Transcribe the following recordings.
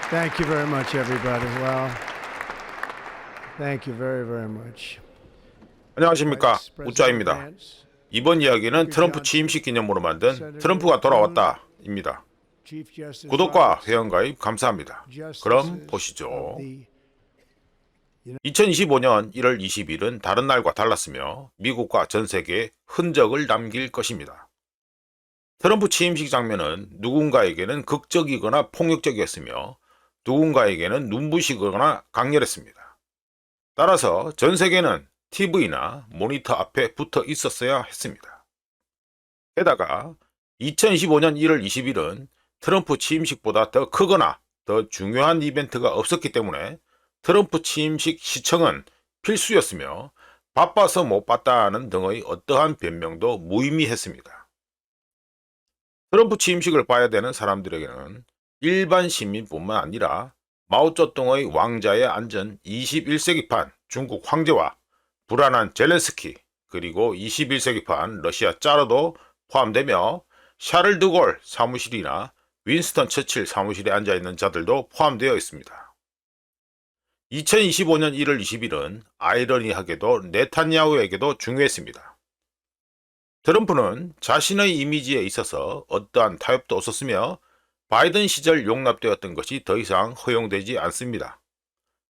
Thank you very much, everybody. Well, thank you very, very much. 안녕하십니까, Vice President 우짜입니다. Vance, 이번 이야기는 Speaker 트럼프 Johnson, 취임식 기념으로 만든 Senator 트럼프가 Thune, 돌아왔다입니다. Chief Justice 구독과 Roberts, 회원 가입 감사합니다. 그럼 Justices of 보시죠. the 2025년 1월 20일은 다른 날과 달랐으며 미국과 전 세계에 흔적을 남길 것입니다. 트럼프 취임식 장면은 누군가에게는 극적이거나 폭력적이었으며 누군가에게는 눈부시거나 강렬했습니다. 따라서 전 세계는 TV나 모니터 앞에 붙어 있었어야 했습니다. 게다가 2025년 1월 20일은 트럼프 취임식보다 더 크거나 더 중요한 이벤트가 없었기 때문에 트럼프 취임식 시청은 필수였으며 바빠서 못 봤다는 등의 어떠한 변명도 무의미했습니다. 트럼프 취임식을 봐야 되는 사람들에게는 일반 시민뿐만 아니라 마오쩌둥의 왕자에 앉은 21세기판 중국 황제와 불안한 젤렌스키, 그리고 21세기판 러시아 짜르도 포함되며 샤를 드골 사무실이나 윈스턴 처칠 사무실에 앉아있는 자들도 포함되어 있습니다. 2025년 1월 20일은 아이러니하게도 네타냐후에게도 중요했습니다. 트럼프는 자신의 이미지에 있어서 어떠한 타협도 없었으며 바이든 시절 용납되었던 것이 더 이상 허용되지 않습니다.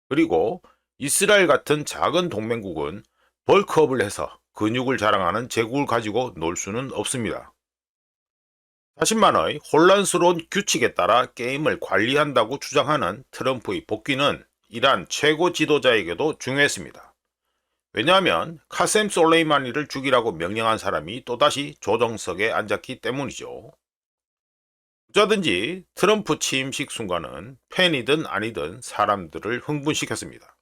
그리고 이스라엘 같은 작은 동맹국은 벌크업을 해서 근육을 자랑하는 제국을 가지고 놀 수는 없습니다. 자신만의 혼란스러운 규칙에 따라 게임을 관리한다고 주장하는 트럼프의 복귀는 이란 최고 지도자에게도 중요했습니다. 왜냐하면 카셈 솔레이마니를 죽이라고 명령한 사람이 또다시 조정석에 앉았기 때문이죠. 어쩌든지 트럼프 취임식 순간은 팬이든 아니든 사람들을 흥분시켰습니다.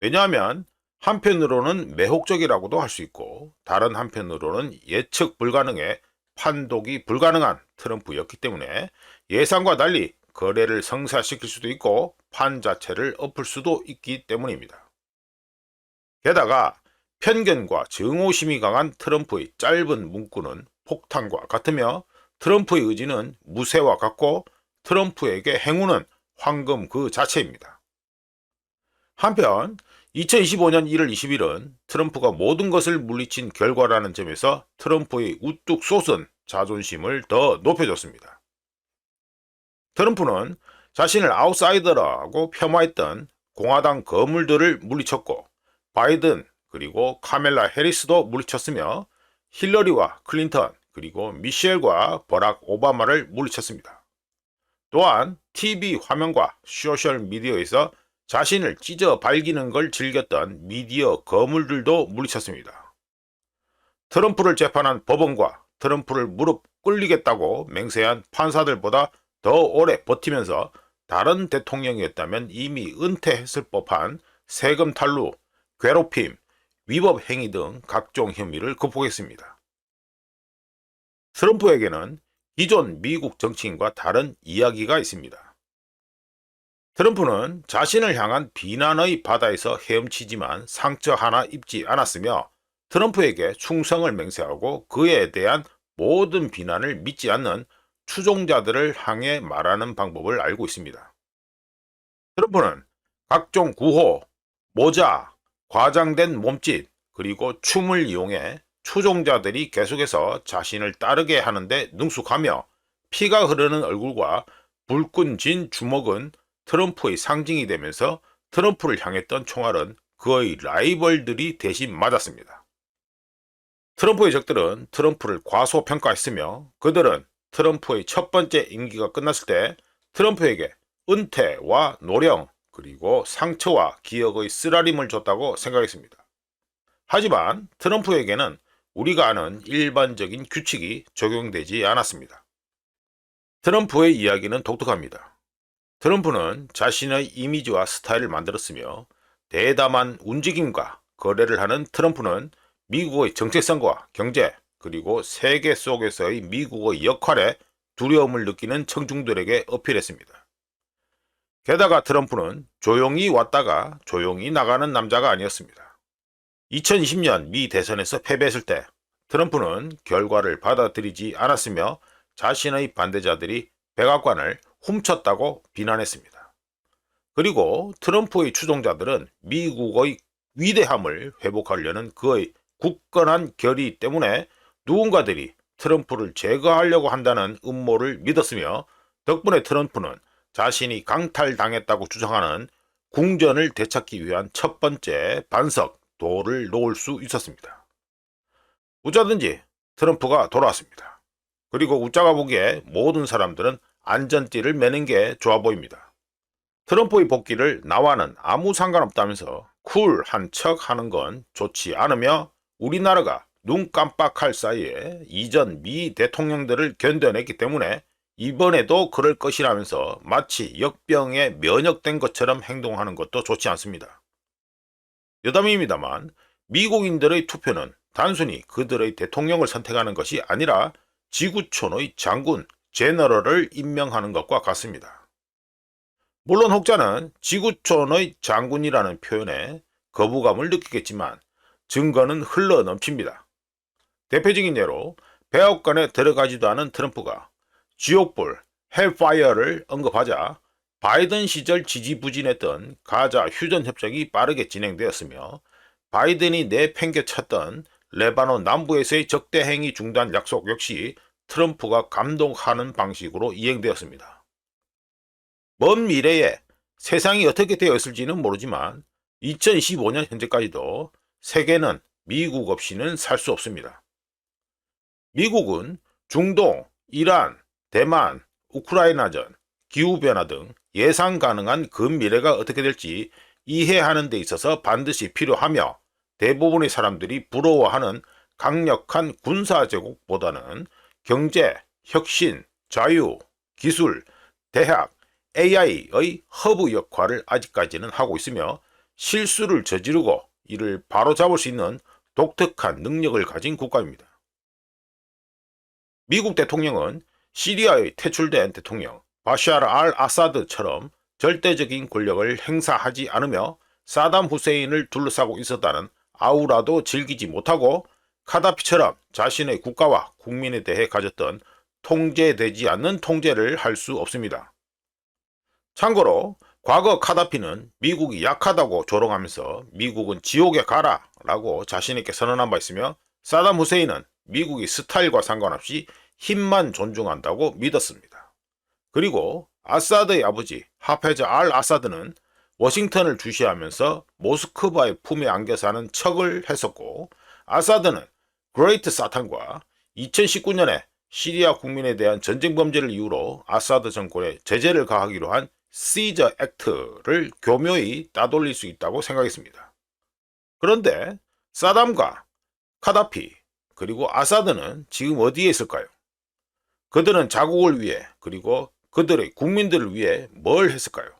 왜냐하면 한편으로는 매혹적이라고도 할 수 있고 다른 한편으로는 예측 불가능해 판독이 불가능한 트럼프였기 때문에 예상과 달리 거래를 성사시킬 수도 있고 판 자체를 엎을 수도 있기 때문입니다. 게다가 편견과 증오심이 강한 트럼프의 짧은 문구는 폭탄과 같으며 트럼프의 의지는 무쇠와 같고 트럼프에게 행운은 황금 그 자체입니다. 한편 2025년 1월 20일은 트럼프가 모든 것을 물리친 결과라는 점에서 트럼프의 우뚝 솟은 자존심을 더 높여줬습니다. 트럼프는 자신을 아웃사이더라고 폄하했던 공화당 거물들을 물리쳤고 바이든 그리고 카멜라 해리스도 물리쳤으며 힐러리와 클린턴 그리고 미셸과 버락 오바마를 물리쳤습니다. 또한 TV 화면과 소셜미디어에서 자신을 찢어 발기는 걸 즐겼던 미디어 거물들도 물리쳤습니다. 트럼프를 재판한 법원과 트럼프를 무릎 꿇리겠다고 맹세한 판사들보다 더 오래 버티면서 다른 대통령이었다면 이미 은퇴했을 법한 세금 탈루, 괴롭힘, 위법 행위 등 각종 혐의를 극복했습니다. 트럼프에게는 기존 미국 정치인과 다른 이야기가 있습니다. 트럼프는 자신을 향한 비난의 바다에서 헤엄치지만 상처 하나 입지 않았으며 트럼프에게 충성을 맹세하고 그에 대한 모든 비난을 믿지 않는 추종자들을 향해 말하는 방법을 알고 있습니다. 트럼프는 각종 구호, 모자, 과장된 몸짓, 그리고 춤을 이용해 추종자들이 계속해서 자신을 따르게 하는데 능숙하며 피가 흐르는 얼굴과 불끈 진 주먹은 트럼프의 상징이 되면서 트럼프를 향했던 총알은 그의 라이벌들이 대신 맞았습니다. 트럼프의 적들은 트럼프를 과소평가했으며 그들은 트럼프의 첫 번째 임기가 끝났을 때 트럼프에게 은퇴와 노령 그리고 상처와 기억의 쓰라림을 줬다고 생각했습니다. 하지만 트럼프에게는 우리가 아는 일반적인 규칙이 적용되지 않았습니다. 트럼프의 이야기는 독특합니다. 트럼프는 자신의 이미지와 스타일을 만들었으며 대담한 움직임과 거래를 하는 트럼프는 미국의 정체성과 경제 그리고 세계 속에서의 미국의 역할에 두려움을 느끼는 청중들에게 어필했습니다. 게다가 트럼프는 조용히 왔다가 조용히 나가는 남자가 아니었습니다. 2020년 미 대선에서 패배했을 때 트럼프는 결과를 받아들이지 않았으며 자신의 반대자들이 백악관을 훔쳤다고 비난했습니다. 그리고 트럼프의 추종자들은 미국의 위대함을 회복하려는 그의 굳건한 결의 때문에 누군가들이 트럼프를 제거하려고 한다는 음모를 믿었으며, 덕분에 트럼프는 자신이 강탈당했다고 주장하는 궁전을 되찾기 위한 첫 번째 반석 돌을 놓을 수 있었습니다. 어쩌든지 트럼프가 돌아왔습니다. 그리고 웃자가 보기에 모든 사람들은 안전띠를 매는 게 좋아 보입니다. 트럼프의 복귀를 나와는 아무 상관없다면서 쿨한 척 하는 건 좋지 않으며, 우리나라가 눈 깜빡할 사이에 이전 미 대통령들을 견뎌냈기 때문에 이번에도 그럴 것이라면서 마치 역병에 면역된 것처럼 행동하는 것도 좋지 않습니다. 여담입니다만 미국인들의 투표는 단순히 그들의 대통령을 선택하는 것이 아니라 지구촌의 장군, 제너럴을 임명하는 것과 같습니다. 물론 혹자는 지구촌의 장군이라는 표현에 거부감을 느끼겠지만 증거는 흘러 넘칩니다. 대표적인 예로 백악관에 들어가지도 않은 트럼프가 지옥불, 헬파이어를 언급하자 바이든 시절 지지부진했던 가자 휴전 협정이 빠르게 진행되었으며, 바이든이 내팽개쳤던 레바논 남부에서의 적대 행위 중단 약속 역시 트럼프가 감독하는 방식으로 이행되었습니다. 먼 미래에 세상이 어떻게 되어 있을지는 모르지만 2025년 현재까지도 세계는 미국 없이는 살 수 없습니다. 미국은 중동, 이란, 대만, 우크라이나전, 기후변화 등 예상 가능한 근미래가 어떻게 될지 이해하는 데 있어서 반드시 필요하며, 대부분의 사람들이 부러워하는 강력한 군사제국보다는 경제, 혁신, 자유, 기술, 대학, AI의 허브 역할을 아직까지는 하고 있으며, 실수를 저지르고 이를 바로잡을 수 있는 독특한 능력을 가진 국가입니다. 미국 대통령은 시리아의 퇴출된 대통령 바샤르 알 아사드처럼 절대적인 권력을 행사하지 않으며 사담 후세인을 둘러싸고 있었다는 아우라도 즐기지 못하고, 카다피처럼 자신의 국가와 국민에 대해 가졌던 통제되지 않는 통제를 할 수 없습니다. 참고로 과거 카다피는 미국이 약하다고 조롱하면서 미국은 지옥에 가라 라고 자신에게 선언한 바 있으며, 사담 후세인은 미국의 스타일과 상관없이 힘만 존중한다고 믿었습니다. 그리고 아사드의 아버지 하페즈 알 아사드는 워싱턴을 주시하면서 모스크바의 품에 안겨 사는 척을 했었고, 아사드는 그레이트 사탄과 2019년에 시리아 국민에 대한 전쟁 범죄를 이유로 아사드 정권에 제재를 가하기로 한 시저 액트를 교묘히 따돌릴 수 있다고 생각했습니다. 그런데 사담과 카다피 그리고 아사드는 지금 어디에 있을까요? 그들은 자국을 위해 그리고 그들의 국민들을 위해 뭘 했을까요?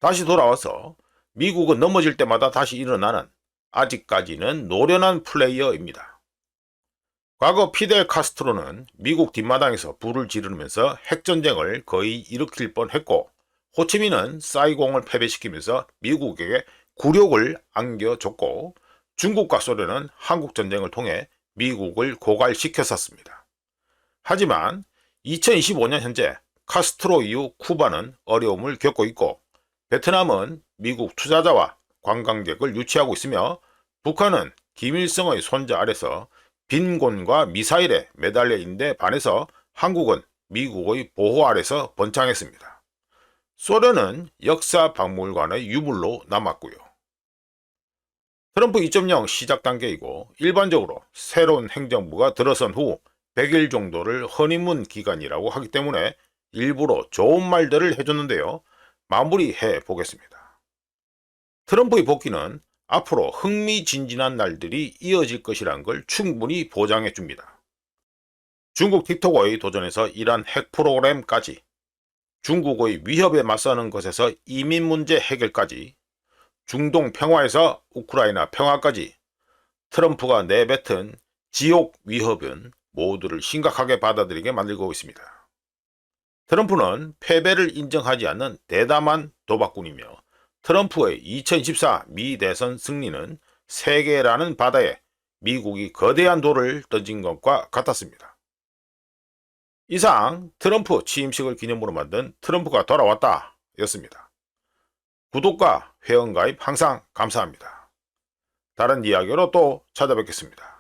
다시 돌아와서 미국은 넘어질 때마다 다시 일어나는 아직까지는 노련한 플레이어입니다. 과거 피델 카스트로는 미국 뒷마당에서 불을 지르면서 핵전쟁을 거의 일으킬 뻔했고, 호치민은 사이공을 패배시키면서 미국에게 굴욕을 안겨줬고, 중국과 소련은 한국전쟁을 통해 미국을 고갈시켰었습니다. 하지만 2025년 현재 카스트로 이후 쿠바는 어려움을 겪고 있고, 베트남은 미국 투자자와 관광객을 유치하고 있으며, 북한은 김일성의 손자 아래서 빈곤과 미사일에 매달려 있는데 반해서 한국은 미국의 보호 아래서 번창했습니다. 소련은 역사박물관의 유물로 남았고요. 트럼프 2.0 시작 단계이고, 일반적으로 새로운 행정부가 들어선 후 100일 정도를 허니문 기간이라고 하기 때문에 일부러 좋은 말들을 해줬는데요. 마무리해 보겠습니다. 트럼프의 복귀는 앞으로 흥미진진한 날들이 이어질 것이라는 걸 충분히 보장해 줍니다. 중국 틱톡의 도전에서 이란 핵 프로그램까지, 중국의 위협에 맞서는 것에서 이민 문제 해결까지, 중동 평화에서 우크라이나 평화까지, 트럼프가 내뱉은 지옥 위협은 모두를 심각하게 받아들이게 만들고 있습니다. 트럼프는 패배를 인정하지 않는 대담한 도박꾼이며, 트럼프의 2024 미 대선 승리는 세계라는 바다에 미국이 거대한 돌을 던진 것과 같았습니다. 이상 트럼프 취임식을 기념으로 만든 트럼프가 돌아왔다 였습니다. 구독과 회원가입 항상 감사합니다. 다른 이야기로 또 찾아뵙겠습니다.